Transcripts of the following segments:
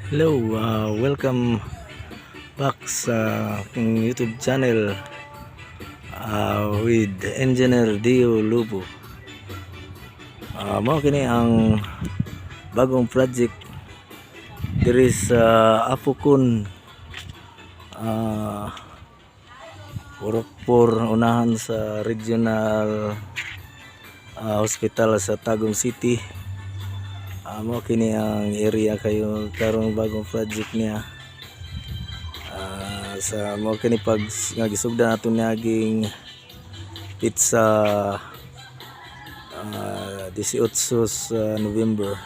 Hello, welcome back sa aking YouTube channel with Engineer Dio Lubo. Mao kini ang bagong project diri sa Apukon, Urokpor, unahan sa regional hospital sa Tagum City. Mao kini ang area kayo karong bagong project niya. Sa mao kini pag nga gisugdan nato naging pizza 18 sa November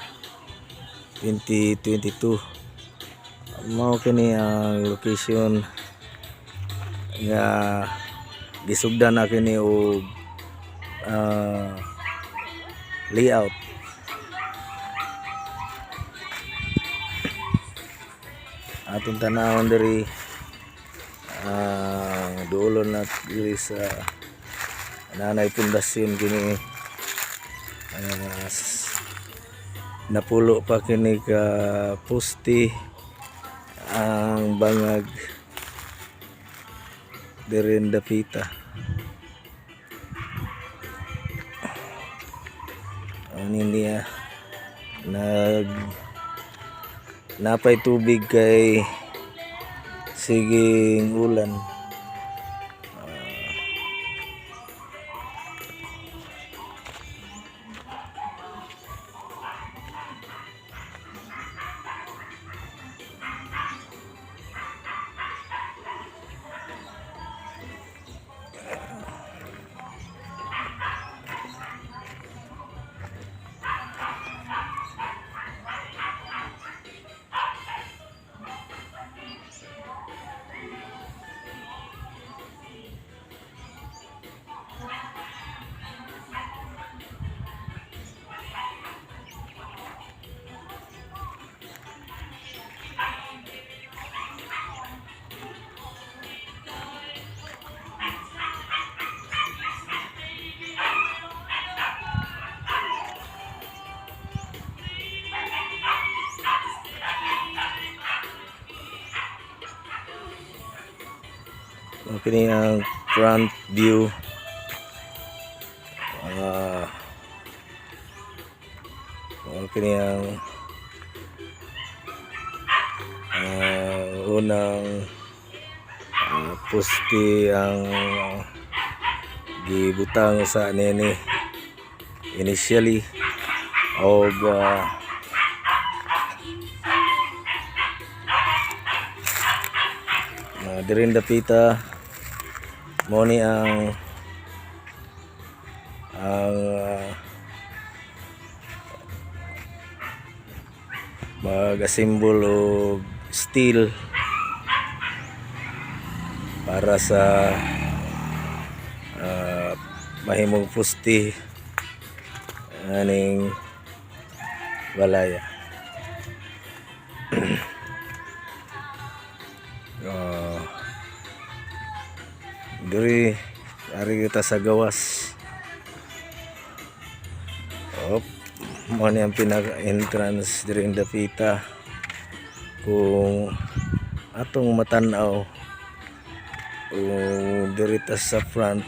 2022. Mao kini ang location nga gisugdan na kini og layout. Atong tanawon diri duolon na diri sa nanay pundasyon kini. Napulo pa kini ka poste ang bangag diri dapita. Ani niya napay tubig kay siging ulan. Kini ang front view. Kini ang unang poste ang gibutang sa nini initially og diri dapita mo ni ang mag-asimbol og steel para sa mahimong pusti aning balaya. Diri ari kita sa gawas. Mo ni ang pinaka-entrance diri ang dapita. Kung atong matanaw diri ta sa front,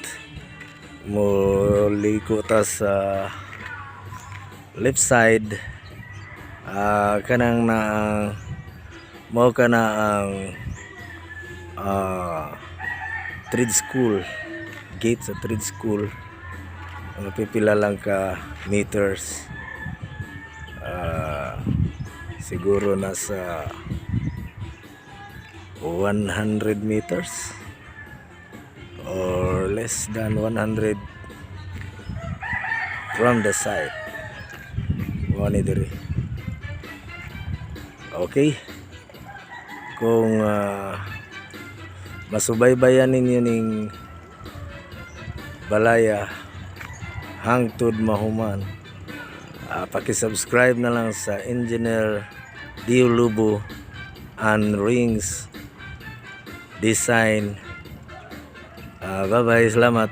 mo liko ta sa left side, kanang na mao kana ang trade school, gate sa trade school. Pipila lang ka meters, siguro nasa 100 meters or less than 100 from the side. Wani diri. Okay, kung masubaybayan ninyo ning balaya hangtod mahuman, paki-subscribe na lang sa Engineer Dio Lubo and Rings Design. Bye bye, salamat.